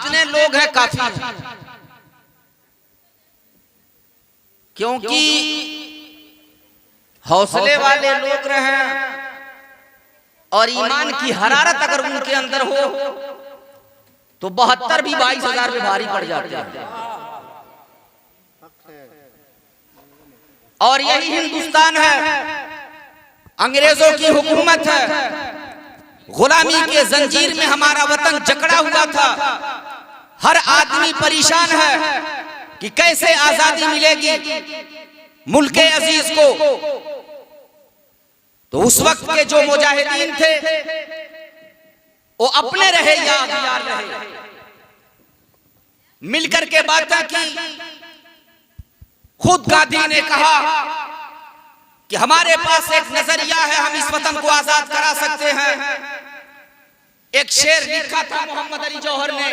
जितने लोग हैं काफी हैं, क्योंकि हौसले वाले लोग रहे और ईमान की हरारत अगर उनके अंदर हो तो 72 भी 22,000 में भारी पड़ जाते हैं। और यही हिंदुस्तान है, अंग्रेजों की हुकूमत है, गुलामी के जंजीर में हमारा वतन जकड़ा हुआ था। हर आदमी परेशान है कि कैसे आजादी मिलेगी मुल्के अजीज को। तो उस वक्त के जो मुजाहिदीन थे वो अपने रहे या अगयार रहे, मिलकर के बातें की। खुद गांधी ने कहा कि हमारे पास एक नजरिया है, हम इस वतन को आजाद करा सकते हैं। एक शेर लिखा था मोहम्मद अली जौहर ने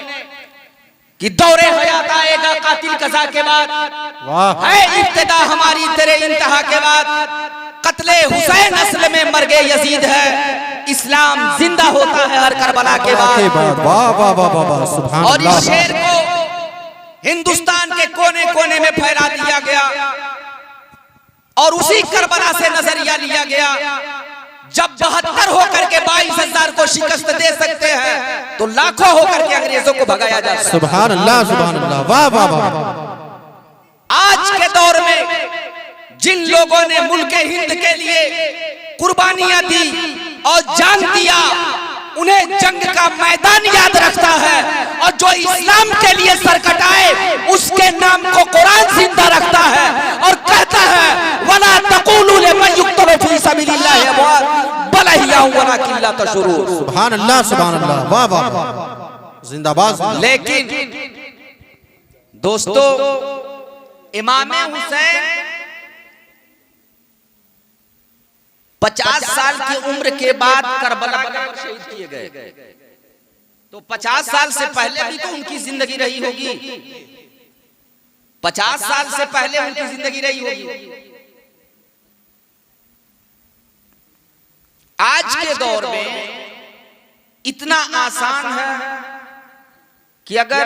कि दौरे हयात आएगा कातिल कज़ा के बाद, है इब्तिदा हमारी तेरे इंतहा के बाद। कत्ले हुसैन असल में मर गए यजीद है, इस्लाम जिंदा होता है हर करबला के बाद। और इस शेर को हिंदुस्तान के कोने कोने में फैला दिया गया और उसी करबला से नजरिया लिया गया। जब 72 होकर के 22,000 को शिकस्त दे सकते हैं तो लाखों होकर के अंग्रेजों को भगाया जा सकता है। सुभान अल्लाह, सुभान अल्लाह, वाह वाह वाह। आज के दौर में जिन लोगों ने मुल्क हिंद के लिए कुर्बानियां दी और जान दिया, उन्हें जंग का मैदान याद रखता है। और जो इस्लाम के लिए सर कटाए उसके नाम को कुरान जिंदा रखता है और कहता है वला तक़ूलू लिमन युक़्तलू फी सबीलिल्लाहि अमवात बल अहयाउ वलाकिन ला तशऊरून। सुभान अल्लाह, सुभान अल्लाह, वाह वाह, जिंदाबाद। लेकिन दोस्तों, इमाम हुसैन 50 साल की उम्र के बाद करबला पर शहीद किए गए। तो 50 साल से पहले भी तो उनकी जिंदगी रही होगी, 50 साल से पहले उनकी जिंदगी रही होगी। आज के दौर में इतना आसान है कि अगर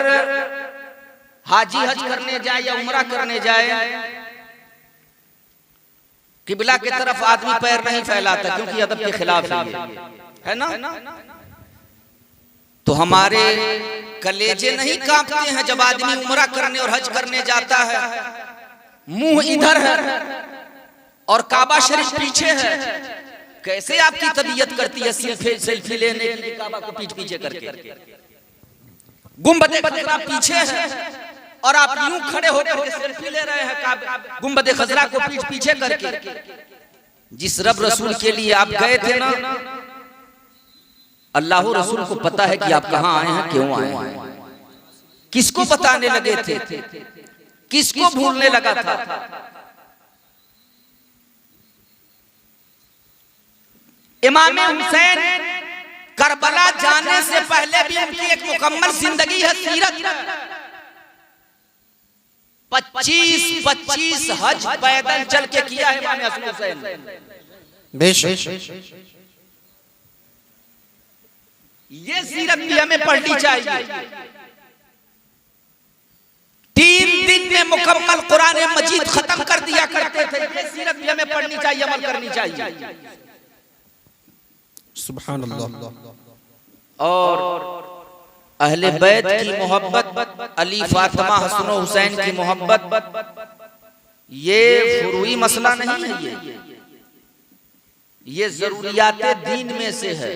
हाजी हज करने जाए या उम्रा करने जाए, किबला की तरफ आदमी पैर नहीं फैलाता क्योंकि अदब के खिलाफ है ना। तो हमारे कलेजे नहीं कांपते हैं जब आदमी उम्रा करने और हज करने जाता है, मुंह इधर है और काबा शरीफ पीछे है। कैसे आपकी तबीयत करती है सेल्फी लेने के लिए काबा को पीठ पीछे करके, गुंबद खजरा पीछे है और आप यूं खड़े होकर सेल्फी ले रहे हैं गुंबद खजरा को पीठ पीछे करके। जिस रब रसूल के लिए आप गए थे ना, अल्लाह रसूल को पता है कि आप कहां आए हैं, क्यों आए हैं। किसको बताने लगे थे, किसको भूलने लगा था। इमाम हुसैन करबला जाने से पहले भी उनकी एक मुकम्मल जिंदगी है, सीरत। 25 हज पैदल चल के किया है इमाम हसन हुसैन। बेशक ये सीरत भी हमें पढ़नी चाहिए। 3 दिन में मुकम्मल कुरान मजीद खत्म कर दिया करते थे। ये सीरत भी हमें पढ़नी चाहिए, अमल करनी चाहिए। सुभान अल्लाह। और अहले बैत की मोहब्बत, अली फातिमा हसन हुसैन की मोहब्बत, ये फुरूई मसला नहीं है, ये जरूरियाते दीन में से है।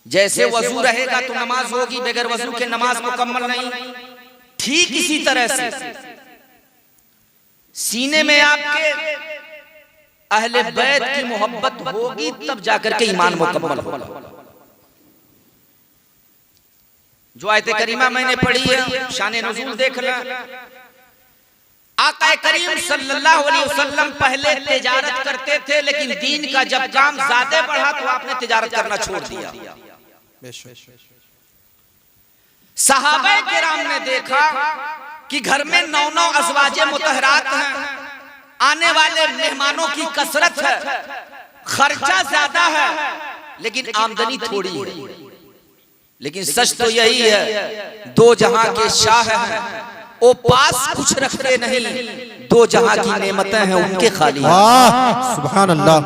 जैसे वजू रहेगा तो नमाज होगी, बगैर वजू के नमाज मुकम्मल नहीं। ठीक इसी तरह से सीने में आपके अहले बैत की मोहब्बत होगी तब जाकर के ईमान मुकम्मल होगा। जो आयत करीमा मैंने पढ़ी है, शान नुज़ूल देखना। आका करीम सल्लल्लाहु अलैहि वसल्लम पहले तिजारत करते थे, लेकिन दीन का जब काम ज्यादा बढ़ा तो आपने तिजारत करना छोड़ दिया। सहाबा किराम ने देखा कि घर में 9 अज़वाजे मुतहरात हैं, आने वाले मेहमानों की कसरत है, खर्चा ज्यादा है, लेकिन आमदनी थोड़ी है। लेकिन सच तो यही है, दो जहां के शाह हैं, वो पास कुछ रखते नहीं, दो जहां की नेमतें हैं उनके खाली हाथ। सुभान अल्लाह।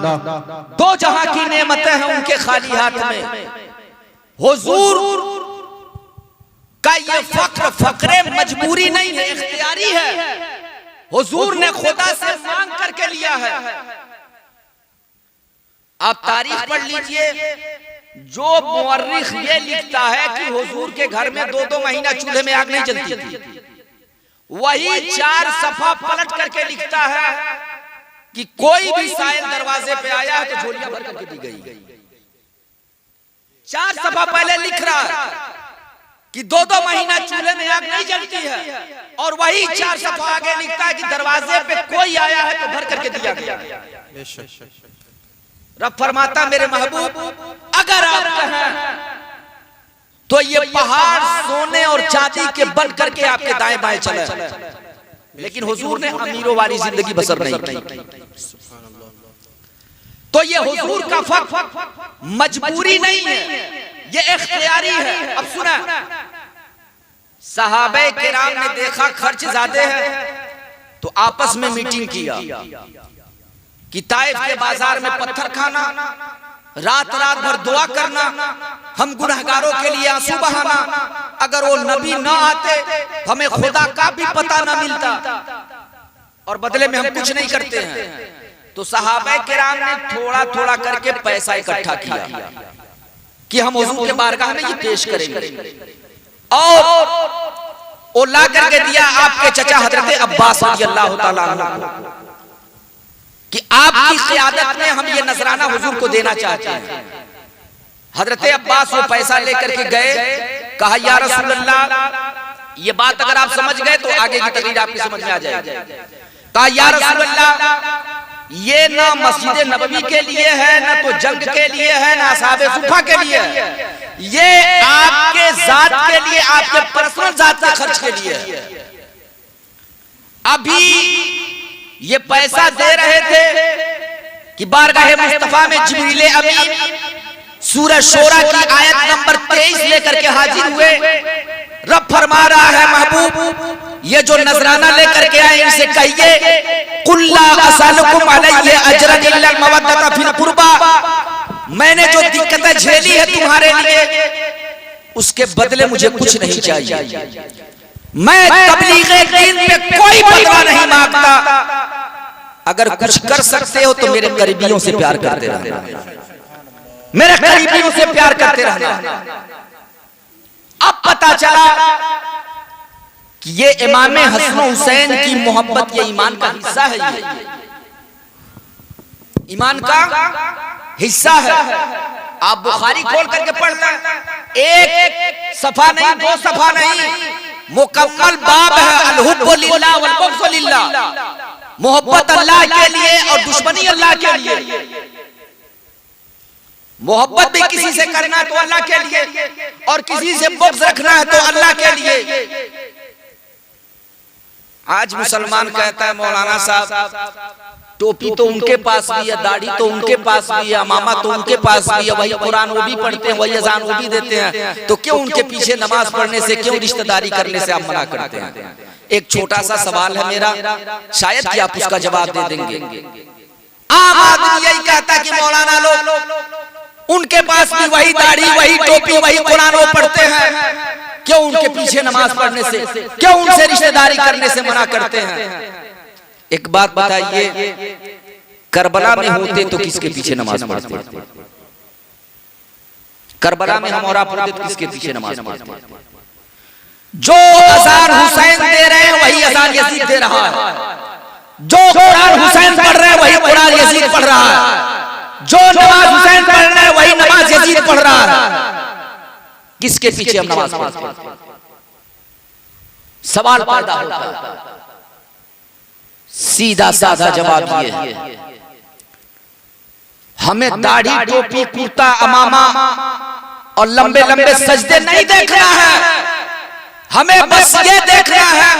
दो जहां की नेमतें हैं उनके खाली हाथ में। हुजूर का ये फक्र फक्रे मजबूरी नहीं है, इख्तियारी है। हुजूर ने खुदा से मांग करके लिया है। आप तारीख पढ़ लीजिए, जो मुअर्रिख ये लिखता है कि हुजूर के घर में 2-2 महीना चूल्हे में आग नहीं जलती थी, वही 4 सफा पलट करके लिखता है कि कोई भी साइल दरवाजे पे आया है तो झोलियां भर करके दी गई। 4 सफा पहले लिख रहा है कि 2-2 महीना चूल्हे में आग नहीं जलती है, और वही 4 सफा आगे लिखता है कि दरवाजे पे कोई आया है तो भर करके दिया गया। रब फरमाता मेरे महबूब अगर आप कहें तो ये पहाड़ सोने और चांदी के बन करके आपके दाएं बाएं चले, लेकिन हुजूर ने अमीरों वाली जिंदगी बसर नहीं की। तो ये हुजूर का फक मजबूरी नहीं है, ये इख्तियारी है। अब सुना, सहाबे किराम ने देखा खर्च ज्यादा है तो आपस में मीटिंग किया कि ताइफ के बाजार में पत्थर खाना, रात भर दुआ करना, हम गुनहगारों के लिए आंसू बहाना, अगर वो नबी ना आते हमें खुदा का भी पता ना मिलता, और बदले में हम कुछ नहीं करते हैं। तो सहाबा किराम ने थोड़ा थोड़ा करके पैसा इकट्ठा किया कि हम हुजूर के बारगाह में ये पेश करेंगे, और वो ला करके दिया आपके चचा हजरत अब्बास रज़ियल्लाहु ताला अन्हु कि आपकी क़ियादत में हम ये नजराना हुजूर को देना चाहते हैं। हजरत अब्बास वो पैसा लेकर के गए, कहा या रसूल अल्लाह, ये बात अगर आप समझ गए तो आगे की तकरीर आपकी समझ में आ जाएगी। कहा या रसूल अल्लाह, ये ना मस्जिद नबवी के लिए है, ना तो जंग के लिए है, ना असहाबे सुफ़ा के लिए है, ये आपके जात के लिए, आपके पर्सनल जात के खर्च के लिए है। अभी ये पैसा दे रहे थे कि बारगाह मुस्तफा में जिब्रील अमीन सूरह शोरा की आयत नंबर 23 लेकर के हाजिर हुए। रब फरमा रहा है महबूब, ये जो नजराना लेकर के आए इनसे कहिए कुल्ला असलकुम अलैहि अजरन इल्ला मवद्दता फिल कुर्बा, मैंने जो दिक्कतें झेली है तुम्हारे लिए उसके बदले मुझे कुछ नहीं चाहिए। मैं तबलीगे दीन पे कोई बदला नहीं मांगता, अगर कुछ कर सकते हो तो मेरे करीबियों से प्यार करते रहना, मेरे करीबियों से प्यार करते रहना। अब पता चला कि ये इमाम हसन हुसैन की मोहब्बत ये ईमान का हिस्सा है, ये ईमान का हिस्सा है। आप बुखारी खोल करके पढ़ लें, एक सफा नहीं, 2 सफा नहीं, मुकम्मल बाब है अल-हुब्बु लिल्लाह वल बुग़्ज़ु लिल्लाह, मोहब्बत अल्लाह के लिए और दुश्मनी अल्लाह के लिए। मोहब्बत भी किसी से करना तो अल्लाह के लिए, और किसी से बुग़्ज़ रखना है तो अल्लाह के लिए। आज मुसलमान कहता है मौलाना साहब टोपी तो उनके पास भी है, दाढ़ी तो उनके पास भी है, अमामा तो उनके पास भी है, वही कुरान वो भी पढ़ते हैं, वही अज़ान वो भी देते हैं, तो क्यों उनके पीछे नमाज पढ़ने से, क्यों रिश्तेदारी करने से आप मना करते हैं? एक छोटा सा सवाल है मेरा, शायद कि आप उसका जवाब दे देंगे। आम आदमी यही कहता है कि मौलाना लोग उनके पास भी वही दाढ़ी, वही टोपी, वही कुरान वो पढ़ते हैं, क्यों उनके पीछे नमाज पढ़ने से, क्यों उनसे रिश्तेदारी करने से मना करते हैं? एक बात बताइए, करबला में होते तो किसके पीछे नमाज पढ़ते? करबला में हम और आप पढ़ते तो किसके पीछे नमाज पढ़ते? जो अज़ान हुसैन दे रहे हैं वही अज़ान यजीद दे रहा है, जो कुरान हुसैन पढ़ रहे हैं वही कुरान यजीद पढ़ रहा है, जो नमाज हुसैन पढ़ रहे हैं वही नमाज यजीद पढ़ रहा है। किसके पीछे हम नमाज पढ़ते हैं? सवाल पैदा होता है। सीधा साधा जवाब ये है, हमें दाढ़ी, टोपी, कुर्ता, अमामा और लंबे लंबे सजदे नहीं देखना है, हमें बस ये देखना है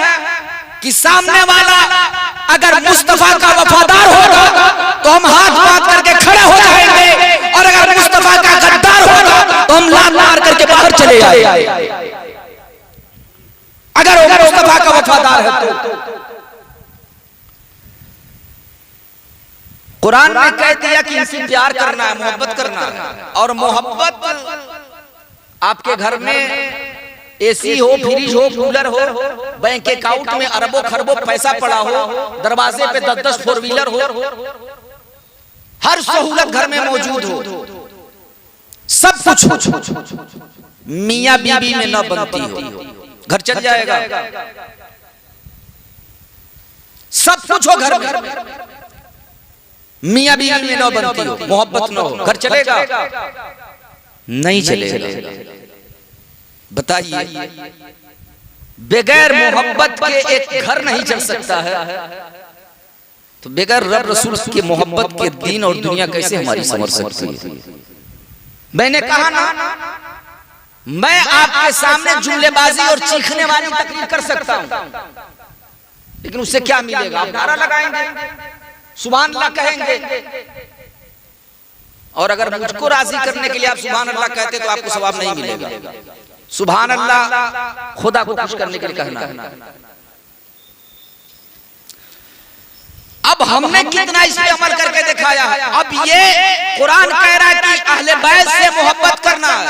कि सामने वाला अगर मुस्तफा का वफादार होगा तो हम हाथ बांध करके खड़े हो जाएंगे, और अगर मुस्तफा का गद्दार होगा तो हम लात मार करके बाहर चले आए। अगर वो मुस्तफा का वफादार है तो कुरान ने कह दिया कि इनसे प्यार करना है, मोहब्बत करना है। और मोहब्बत आपके घर में एसी हो, फ्रिज हो, कूलर हो, बैंक अकाउंट में अरबों खरबों पैसा पड़ा हो, दरवाजे पे 10-10 फोर व्हीलर हो, हर सहूलत घर में मौजूद हो, सब कुछ मियां बीवी में न बनती हो, घर चल जाएगा। सब कुछ हो घर में, मियां बीवी में न बनती हो, मोहब्बत न हो, घर चलेगा? नहीं चलेगा। बताइए, बगैर मोहब्बत के एक घर नहीं चल सकता है, तो बगैर रब रसूल की मोहब्बत के दीन और दुनिया कैसे हमारी समझ सकती है? मैंने कहा ना, मैं आपके सामने जुमलेबाजी और चीखने वाली तकरीर कर सकता हूं, लेकिन उससे क्या मिलेगा? आप नारा लगाएंगे, सुभान अल्लाह कहेंगे, और अगर मुझको राजी करने के लिए आप सुभान अल्लाह कहते तो आपको सवाब नहीं मिलेगा। सुभान अल्लाह खुदा को खुश करने के लिए कहना है। अब हमने कितना इस पे अमल करके दिखाया है। अब ये कुरान कह रहा है कि अहले बैत से मोहब्बत करना है,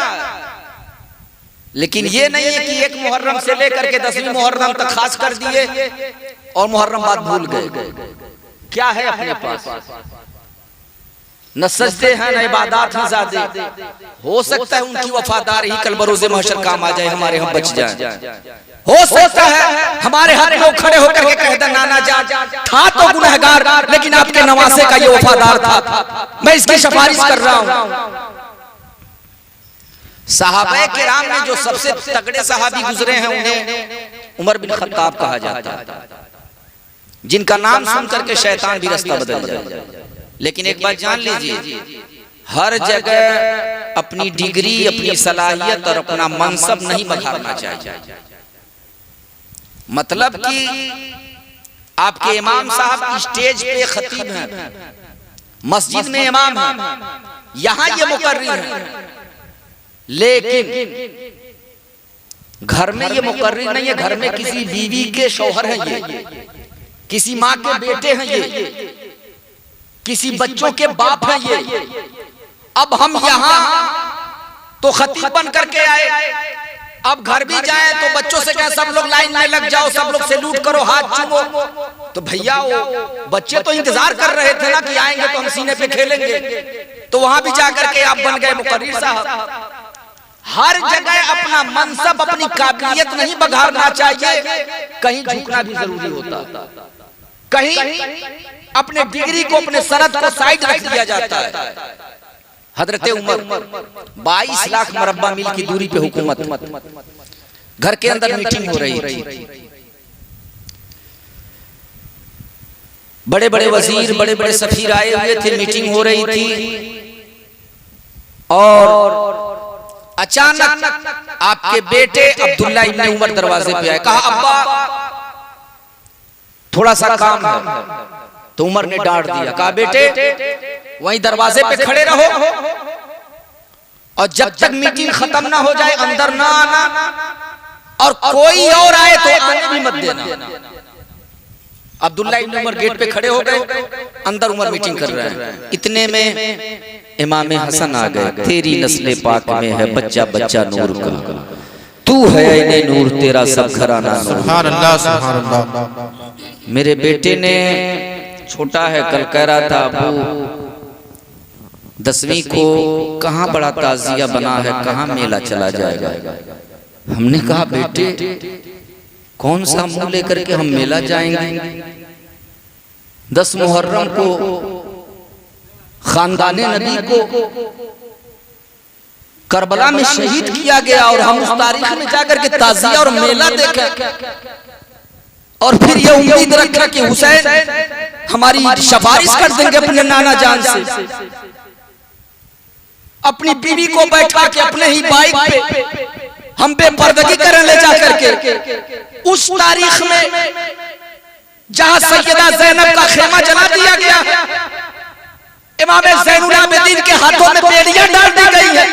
लेकिन ये नहीं है कि एक मुहर्रम से लेकर के 10वीं मुहर्रम तक खास कर दिए और मुहर्रम बाद भूल गए। क्या है अपने पास? न सजदे हैं, न इबादत हैं ज़्यादा। हो सकता है उनकी वफादार ही कल बरोज़े महशर काम आ जाए, हमारे हम बच जाएं। हो सकता है हमारे हाथ में खड़े होकर के कह दे, नाना जान था तो गुनहगार, लेकिन आपके नवासे का ये वफादार था, मैं इसकी सिफारिश कर रहा हूं। सहाबा किराम में जो सबसे तगड़े सहाबी गुजरे हैं उन्हें उमर बिन खत्ताब कहा जाता है, जिनका नाम सुनकर के शैतान भी रास्ता बदल जाए। लेकिन एक बात जान लीजिए, हर जगह अपनी डिग्री, अपनी सलाहियत और अपना मनसब नहीं बघारना चाहिए। मतलब कि आपके इमाम साहब स्टेज पे खतीब हैं, मस्जिद में इमाम हैं, यहां ये मुकर्रिर हैं, लेकिन घर में ये मुकर्रिर नहीं है। घर में किसी बीवी के शौहर हैं ये, किसी माँ के बेटे हैं ये, किसी बच्चों के बाप हैं ये। अब हम यहाँ तो खतीब बन करके आए, अब घर भी जाए तो बच्चों से कहें सब लोग लाइन में लग जाओ, सब लोग सैल्यूट करो, हाथ चूमो, तो भैया वो बच्चे तो इंतजार कर रहे थे ना कि आएंगे तो हम सीने पे खेलेंगे, तो वहां भी जाकर के आप बन गए मुकर्रिर साहब। हर जगह अपना मनसब, अपनी काबिलियत नहीं बघारना चाहिए, कहीं झुकना भी जरूरी होता, कहीं अपने डिग्री को, अपने सनद को साइड रख दिया जाता है। हजरत उमर 22 लाख मरब्बा मील की दूरी पे हुकूमत, घर के अंदर मीटिंग हो रही थी, बड़े बड़े वजीर, बड़े बड़े सफीर आए हुए थे, मीटिंग हो रही थी, और अचानक आपके बेटे अब्दुल्ला इब्न उमर दरवाजे पे आए, कहा अब्बा थोड़ा सा काम है। तो उमर ने डांट दिया, कहा बेटे वहीं दरवाजे पे खड़े रहो, और जब तक मीटिंग खत्म ना हो जाए अंदर ना आना, और कोई और आए तो आने भी मत देना। अब्दुल्ला इब्न उमर गेट पे खड़े हो गए, अंदर उमर मीटिंग कर रहे हैं। इतने में इमाम हसन आ गए, तेरी नस्ले पाक में है बच्चा बच्चा नूर का, तू है ऐने नूर, तेरा सब घराना नूर। सुभान अल्लाह, सुभान अल्लाह। मेरे बेटे ने, छोटा है, कल कह रहा था अबू 10वीं को कहाँ बड़ा ताजिया बना है, कहाँ मेला चला जाएगा। हमने कहा बेटे कौन सा मुंह लेकर के हम मेला जाएंगे? 10 मुहर्रम को खानदाने नबी को करबला में शहीद किया गया, और हम उस तारीख में जाकर के ताजिया और मेला देखें, और फिर ये उम्मीद रखा कि हुसैन हमारी सिफारिश कर देंगे अपने नाना जान से। अपनी बीवी को बैठा के अपने ही बाइक पे हम बेपर्दगी करने ले जाकर के उस तारीख में जहां सैयदा ज़ैनब का खेमा जला दिया गया, इमाम ज़ैनुल आबिदीन के हाथों में बेड़ियां डाल दी गई है,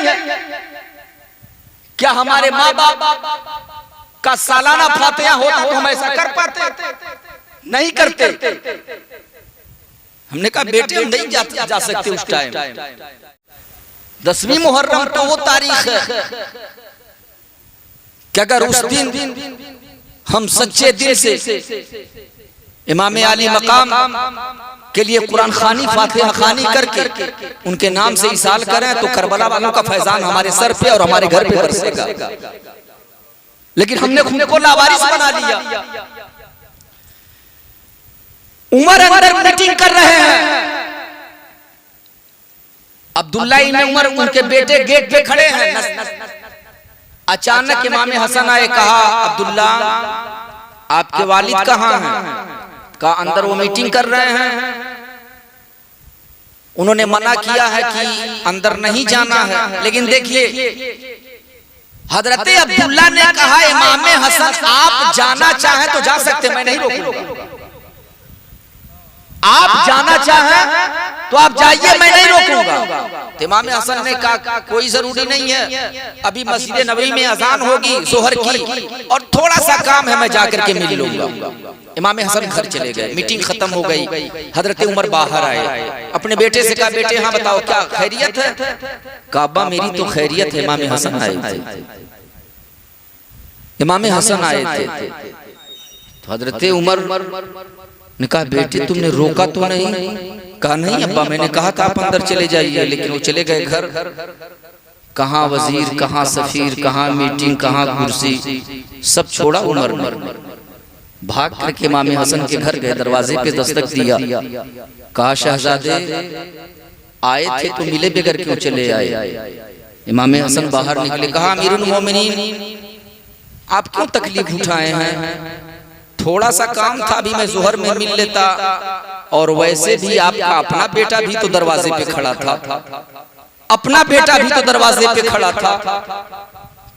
क्या हमारे माँ बाप का सालाना फातिहा होता तो हम ऐसा कर पाते? नहीं करते। हमने कहा बेटे हम नहीं जा सकते उस टाइम। 10वीं मुहर्रम तो वो तारीख है कि अगर उस दिन हम सच्चे दिल से इमाम आली मकाम के लिए कुरान खानी फातिहा खानी करके उनके नाम से इसाल करें तो करबला वालों का फैजान हमारे सर पे और हमारे घर पे बरसेगा। लेकिन हमने खुद को लावारिस बना लिया। उमर अंदर मीटिंग कर रहे हैं, अब्दुल्ला इब्न उमर उनके बेटे गेट पे खड़े हैं। अचानक इमाम हसन आए, कहा अब्दुल्ला आपके वालिद कहाँ हैं? कहा अंदर वो मीटिंग कर रहे हैं। उन्होंने मना किया है कि अंदर नहीं जाना है, लेकिन देखिए हजरत अब्दुल्ला ने कहा इमाम हसन आप जाना चाहें तो जा सकते, मैं नहीं रोकूंगा। आप जाना चाहें तो आप जाइए, मैं नहीं रोकूंगा। तो इमाम हसन ने कहा कोई जरूरी नहीं है, अभी मस्जिद नबवी में अजान होगी जोहर की और थोड़ा सा काम है, मैं जाकर के मिल लूंगा। इमाम हसन घर चले गए, मीटिंग खत्म हो गई। हजरत उमर बाहर आए, अपने बेटे से कहा बेटे हाँ बताओ क्या खैरियत है? काबा मेरी तो खैरियत है। इमाम हसन आए थे, इमाम हसन आए थे तो हजरत उमर ने कहा बेटे तुमने रोका तो नहीं? कहा नहीं अब्बा, मैंने कहा था आप अंदर चले जाइए, लेकिन वो चले गए घर। कहाँ वजीर, कहाँ सफीर, कहाँ मीटिंग, कहाँ कुर्सी, सब छोड़ा उमर ने। भाग करके इमाम हसन के घर गए, दरवाजे पे दस्तक दिया, कहा शहजादे आए थे तो मिले बगैर क्यों चले आए? इमाम हसन बाहर निकले, कहा अमीरुल मोमिनीन आप क्यों तकलीफ उठाए हैं? थोड़ा सा काम था, अभी मैं जोहर में मिल लेता, और वैसे भी आपका अपना बेटा भी तो दरवाजे पे खड़ा था, अपना बेटा भी तो दरवाजे पे खड़ा था।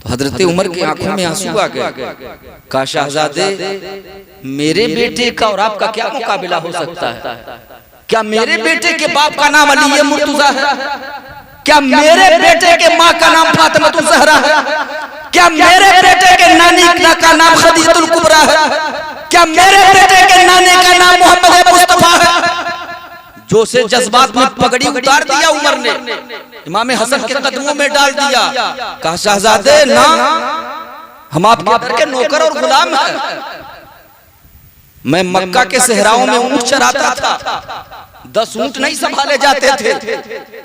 तो हजरत उमर की आंखों में आंसू आ गए। कहा शहजादे मेरे बेटे का और आपका क्या मुकाबला हो सकता है? क्या मेरे बेटे के बाप का नाम अली मुर्तजा है? क्या मेरे बेटे के माँ का नाम फातिमा ज़हरा है? क्या मेरे बेटे के नानी का नाम खदीजतुल कुबरा है? क्या मेरे बेटे के नाने का नाम मोहम्मद मुस्तफा है? जो से जज्बात में पगड़ी उतार दिया उमर ने, इमाम हसन के कदमों में डाल दिया। कहा शहजादे ना, हम आपके दर के नौकर और गुलाम हैं। मैं मक्का के सहराओं में ऊंट चराता था, 10 ऊंट नहीं संभाले जाते थे।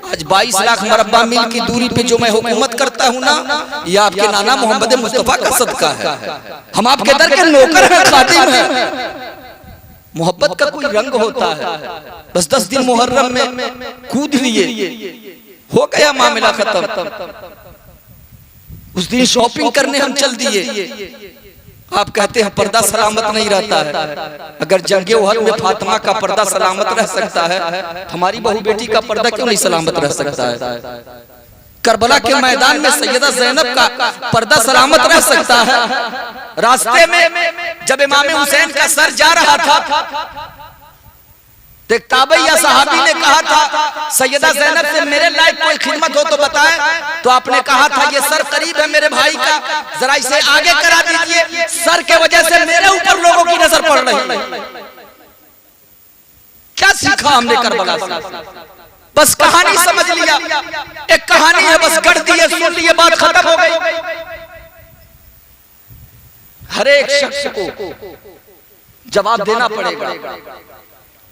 आज 22 लाख मरब्बा मील की दूरी पे जो मैं हुकूमत करता हूँ ना, ये आपके नाना मोहम्मद मुस्तफा का सदका है। हम आपके दर के नौकर हैं, खादिम हैं। मोहब्बत का कोई रंग होता है, बस 10 दिन मुहर्रम में कूद लिए, हो गया मामला खत्म। उस दिन शॉपिंग करने हम चल दिए। आप कहते हैं पर्दा सलामत नहीं रहता है, अगर जंगे उहद में फातिमा का पर्दा सलामत रह सकता है, हमारी बहू बेटी का पर्दा क्यों नहीं सलामत रह सकता है? करबला के मैदान में सैयदा ज़ैनब का पर्दा सलामत रह सकता है। रास्ते में जब इमाम हुसैन का सर जा रहा था, तो एक ताबई या सहाबी ने कहा था सैयदा ज़ैनब से मेरे लायक कोई खिदमत हो तो बताएं। तो आपने कहा था ये सर करीब है मेरे भाई का, जरा इसे आगे करा दीजिए, सर के वजह से मेरे ऊपर लोगों की नजर पड़ रही है। क्या सीखा हमने करबला से? बस कहानी समझ लिया, एक कहानी है, बस गढ़ दिए, सुन लिए, बात खत्म हो गई। हर एक शख्स को जवाब देना पड़ेगा।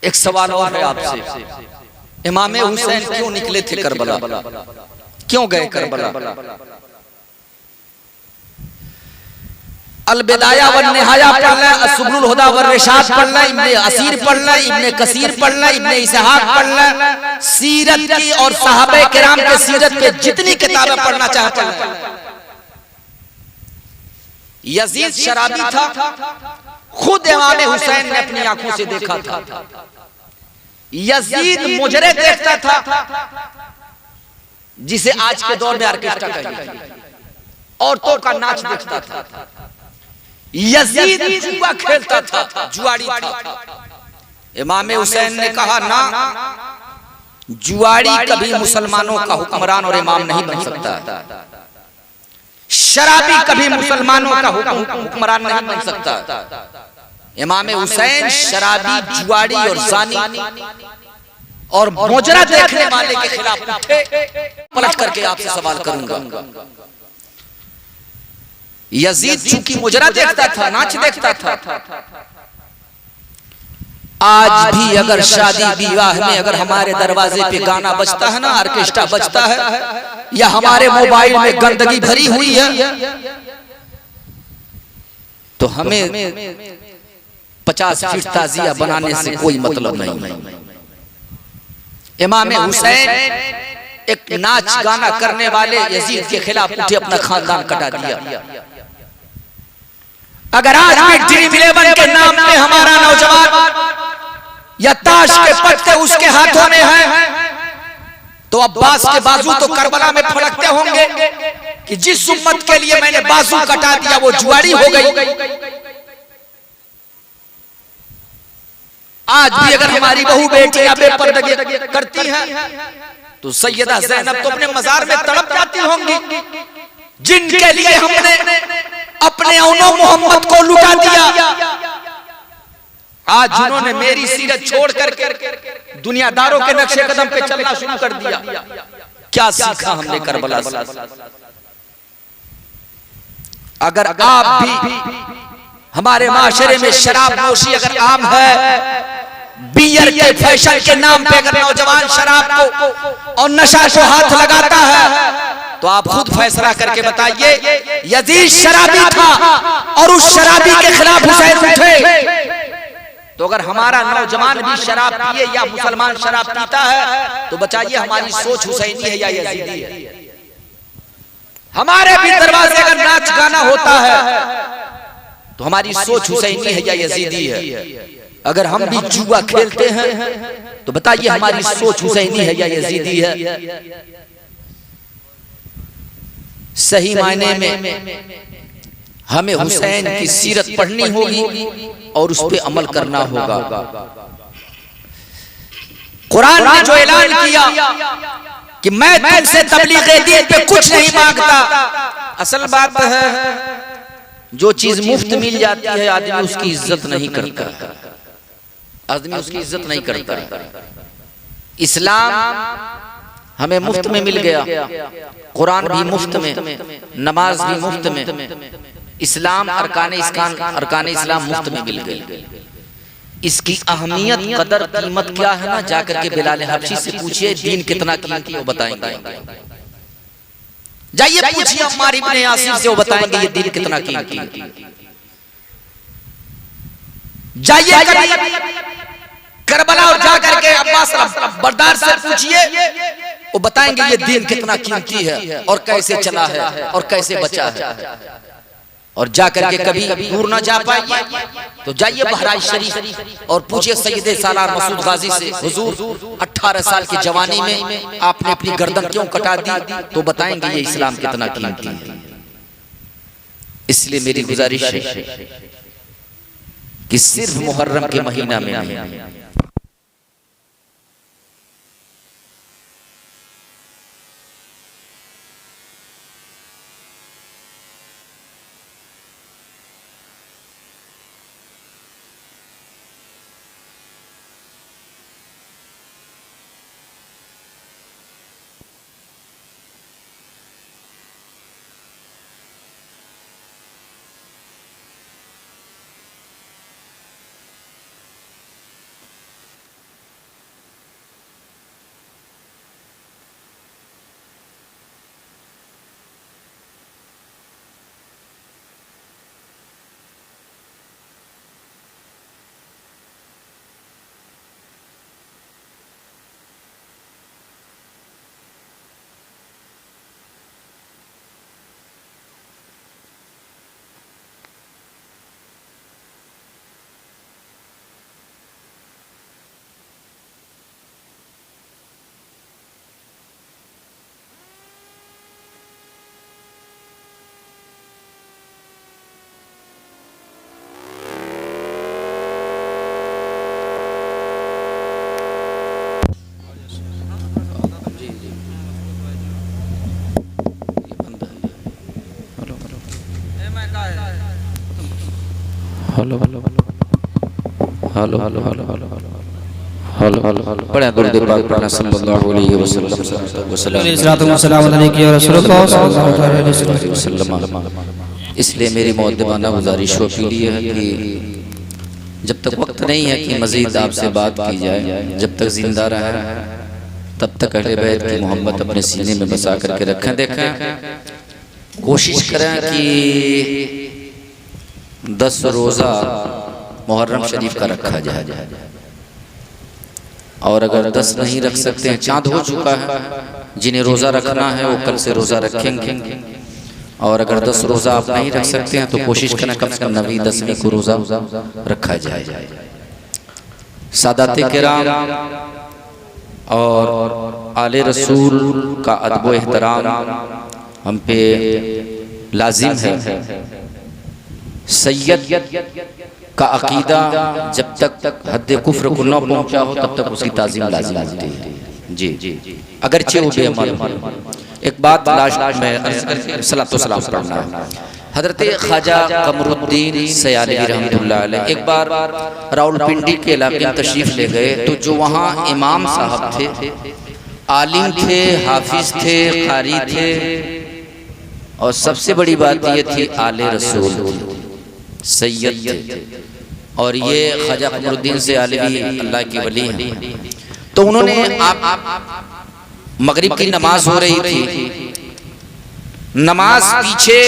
एक सवाल और है आपसे, इमाम हुसैन क्यों निकले थे करबला? क्यों गए करबला? अलबिदाया व निहाया पढ़ना, असुबुल हुदा व रिशाद पढ़ना, इब्ने असीर पढ़ना, इब्ने कसीर पढ़ना, इब्ने इसहाक पढ़ना, सीरत की और सहाबे किराम के सीरत पे जितनी किताबें पढ़ना चाहे पढ़ना। यजीद शराबी था, खुद इमाम हुसैन ने अपनी आंखों से देखा था। यजीद मुजरे देखता था, जिसे आज के दौर में ऑर्केस्ट्रा कहते हैं, औरतों का नाच देखता था। यजीद जुआ खेलता था, जुआड़ी था। इमाम हुसैन ने कहा ना, जुआड़ी कभी मुसलमानों का हुक्मरान और इमाम नहीं बन सकता। शराबी कभी मुसलमानों का हुक्मरान नहीं बन सकता। इमाम हुसैन शराबी, जुआड़ी और जानी और मोजरा देखने वाले के खिलाफ उठे। पलट करके आपसे सवाल करूंगा, यजीद चूंकि मुजरा देखता था, नाच देखता था, आज भी अगर शादी विवाह में अगर हमारे दरवाजे पे गाना बजता है ना, ऑर्केस्ट्रा बजता है, या हमारे मोबाइल में गंदगी भरी हुई है, तो हमें 50 फीट ताजिया बनाने से कोई मतलब नहीं। इमाम हुसैन एक नाच गाना करने वाले यजीद के खिलाफ उठे, अपना खानदान कटा दिया। अगर आज भी ड्रीम 11 के नाम पे हमारा नौजवान या ताश के पत्ते उसके हाथों में है, तो अब्बास के बाजू तो करबला में फड़कते होंगे कि जिस उम्मत के लिए मैंने बाजू कटा दिया वो जुआरी हो गई। आज भी अगर हमारी बहू बेटियां बेपर्दगी करती हैं, तो सैयदा ज़ैनब तो अपने मजार में तड़प जाती होंगी, जिनके लिए हमने अपने औनो मोहम्मद को लुटा दिया। आज जिन्होंने मेरी सीरत छोड़ करके दुनियादारों के नक्शे कदम पे चलना शुरू कर दिया, क्या सीखा हमने करबला से? अगर आप भी हमारे माशरे में शराब नोशी अगर आम है, बियर के फैशन के नाम पे अगर नौजवान शराब को और नशा को हाथ लगाता है, तो आप खुद फैसला करके बताइए, यजीद शराबी था और उस शराबी के खिलाफ हुसैन उठे, तो अगर हमारा नौजवान भी शराब पिए या मुसलमान शराब पीता है, तो बताइए हमारी सोच हुसैनी है या यजीदी है? हमारे भी दरवाजे अगर नाच गाना होता है, तो हमारी सोच हुसैनी है या यजीदी है? अगर हम भी जुआ खेलते हैं, तो बताइए हमारी सोच हुसैनी है या यजीदी है? सही मायने में हमें हुसैन की सीरत पढ़नी होगी और उस पे अमल करना होगा। कुरान ने जो ऐलान किया कि मैं तुमसे तबलीग दीन पे कुछ नहीं मांगता, असल बात है जो चीज मुफ्त मिल जाती है आदमी उसकी इज्जत नहीं करता, आदमी उसकी इज्जत नहीं करता। इस्लाम हमें मुफ्त में मिल गया, कुरान भी मुफ्त में, नमाज भी मुफ्त में, इस्लाम अरकान इस्लाम मुफ्त में मिल गई। इसकी अहमियत, कदर, कीमत क्या है ना, जाकर के बिलाल हबशी से पूछिए दीन कितना कीमती है, वो बताएंगे। जाइए पूछिए अम्मार इब्ने यासिर से, वो बताएंगे ये दीन कितना कीमती है। जाइए करबला और जाकर के अब्बास बरदार से पूछिए, वो बताएंगे ये दीन कितना कीमती है और कैसे चला है और कैसे बचा है। और जाकर के कभी दूर ना जा पाइए तो जाइए बहराइच शरीफ और पूछिए सैयद सालार मसूद गाजी से, हुजूर 18 साल की जवानी में आपने अपनी गर्दन क्यों कटा दी? तो बताएंगे ये इस्लाम कितना कीमती है। इसलिए मेरी गुजारिश है कि सिर्फ मुहर्रम के महीना में नहीं, hello hello hello hello hello hello hello hello hello बड़े दुर्द पाक प्रभु सल्लल्लाहु अलैहि वसल्लम इसलिए मेरी मुअद्दबाना गुजारिश हो पीली है कि जब तक वक्त नहीं है कि मज़ीद आपसे बात की जाए, जब तक जिंदा रहे तब तक अहले बैत की मोहब्बत अपने सीने में बसा करके रखें। देखें, कोशिश करें कि 10 रोज़ा मुहर्रम शरीफ का रखा जाए, और अगर 10 नहीं रख सकते हैं, चाँद हो चुका है, जिन्हें रोज़ा रखना है वो कल से रोज़ा रखेंगे, और अगर 10 रोज़ा आप नहीं रख सकते हैं तो कोशिश करें कम से कम 9वीं 10वीं को रोज़ा रखा जाए। सादात किराम और आले रसूल का अदब व एहतराम हम पे लाजिम है। सैयद का अकीदा जब तक हद कुफ्र को न पहुंचा हो तब तक उसकी ताज़ीम लाजिम होती है। जी, अगरचे वो बेअमल। एक बात लास्ट में सलातो सलाम पढ़ना है। हजरत ख्वाजा कमरुद्दीन सयालवी रहमतुल्लाह अलैह एक बार रावलपिंडी के इलाके में तशरीफ ले गए, तो जो वहाँ इमाम साहब थे, आलिम थे, हाफिज थे, कारी थे, और सबसे बड़ी बात ये थी आले रसूल सैयद थे, और ये ख्वाजा कमरुद्दीन सयालवी अल्लाह की वली हैं। तो उन्होंने आप मगरिब की नमाज हो रही थी, नमाज पीछे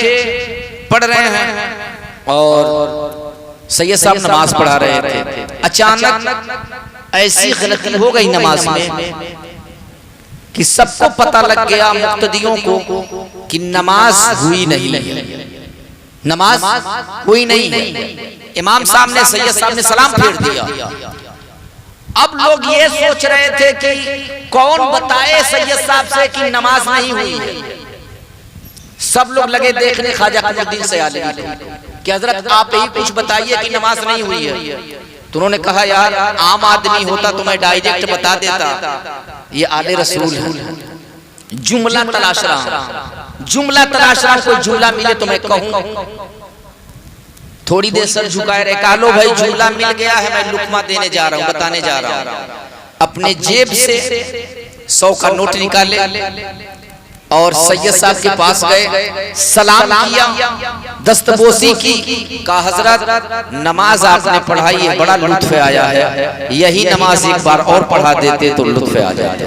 पढ़ रहे हैं और सैयद साहब नमाज पढ़ा रहे थे। अचानक ऐसी गलती हो गई नमाज में कि सबको पता लग गया, मुक्तदियों को, कि नमाज हुई नहीं, नमाज हुई नहीं है। इमाम साहब ने, सैयद साहब ने सलाम फेर दिया। अब लोग ये सोच रहे थे कि कौन बताए सैयद साहब से कि नमाज नहीं हुई है। सब लोग लगे देखने ख्वाजा कमरुद्दीन सयालवी को कि हजरत आप ही कुछ बताइए कि नमाज नहीं हुई है। तो उन्होंने कहा, यार आम आदमी होता तो मैं डायरेक्ट बता देता, ये आले रसूल है, जुमला तलाश रहा हूं, जुमला तलाश रहा हूं, कोई जुमला मिले तो मैं कहूं। थोड़ी देर सर झुकाए रहे, कहा लो भाई जुमला मिल गया है, मैं लुकमा देने जा रहा हूं, बताने जा रहा हूं। अपने जेब से 100 का नोट निकाले और सैयद साहब के पास गए, सलाम किया, दस्तबोसी की, कहा हजरत नमाज आपने पढ़ाई है, बड़ा लुत्फ आया है, यही नमाज एक बार और पढ़ा देते तो लुत्फ आ जाता।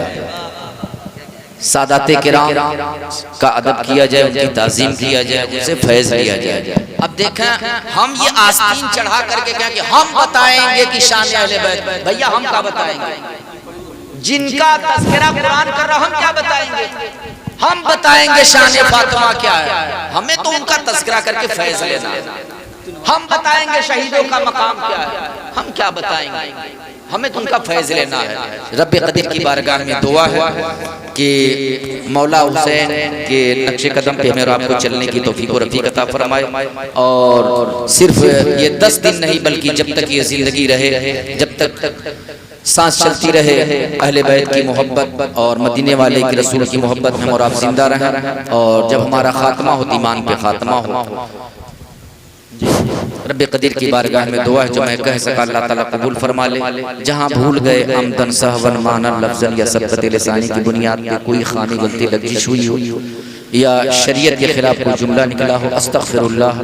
सादाते किराम का अदब किया जाए, उनकी ताज़ीम किया जाए, उनसे फैज़ लिया जाए। अब देखें, हम ये आस्तीन चढ़ा करके क्या कि हम बताएंगे कि शान अहले बैत, भैया हम क्या बताएंगे? जिनका तज़किरा कुरान कर रहा, हम क्या बताएंगे? हम बताएंगे शान फातिमा क्या है, हमें तो उनका तज़किरा करके फैज़ लेना है। हम बताएंगे शहीदों का मकाम क्या है, हम क्या बताएंगे? हमें तो उनका फैज़ लेना है। रब कदीर की बारगाह में दुआ है कि मौला हुसैन के नक्शे कदम पे हमें और आपको चलने की तौफीक और रफ़ीक अता फरमाए, और सिर्फ ये 10 दिन नहीं बल्कि जब तक ये ज़िंदगी रहे, जब तक सांस चलती रहे, अहले बैत की मोहब्बत और मदीने वाले की रसूल की मोहब्बत में और आप जिंदा रहें, और जब हमारा खात्मा हो ईमान पे खात्मा हो। रब कदीर की बारगाह में दुआ है, जो मैं कह सका अल्लाह ताला कबूल फरमा ले। जहाँ भूल गए अमदन सहवन मानन लफ्ज़न या सबकत लिसानी की बुनियाद पे कोई खामी गलती लफ्ज़िश हुई हो या शरीयत के खिलाफ कोई जुमला निकला हो, अस्तगफिरुल्लाह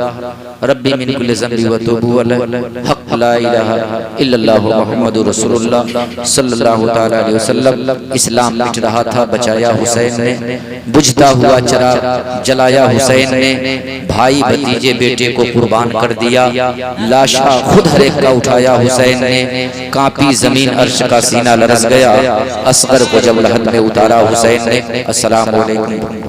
रब्बी मिन कुल्लि ज़ंबि व तूबू अलैहि, हक़ ला इलाहा इल्लल्लाह मुहम्मदुर रसूलुल्लाह सल्लल्लाहु तआला अलैहि वसल्लम। इस्लाम मिट रहा था, बचाया हुसैन ने, बुझता हुआ चिराग जलाया हुसैन ने, भाई भतीजे बेटे को कुर्बान कर दिया, लाशा खुद हर एक का उठाया हुसैन ने, कांपी जमीन अर्श का सीना लरस गया, असगर को जब लहद में उतारा हुसैन ने। अस्सलामु अलैकुम।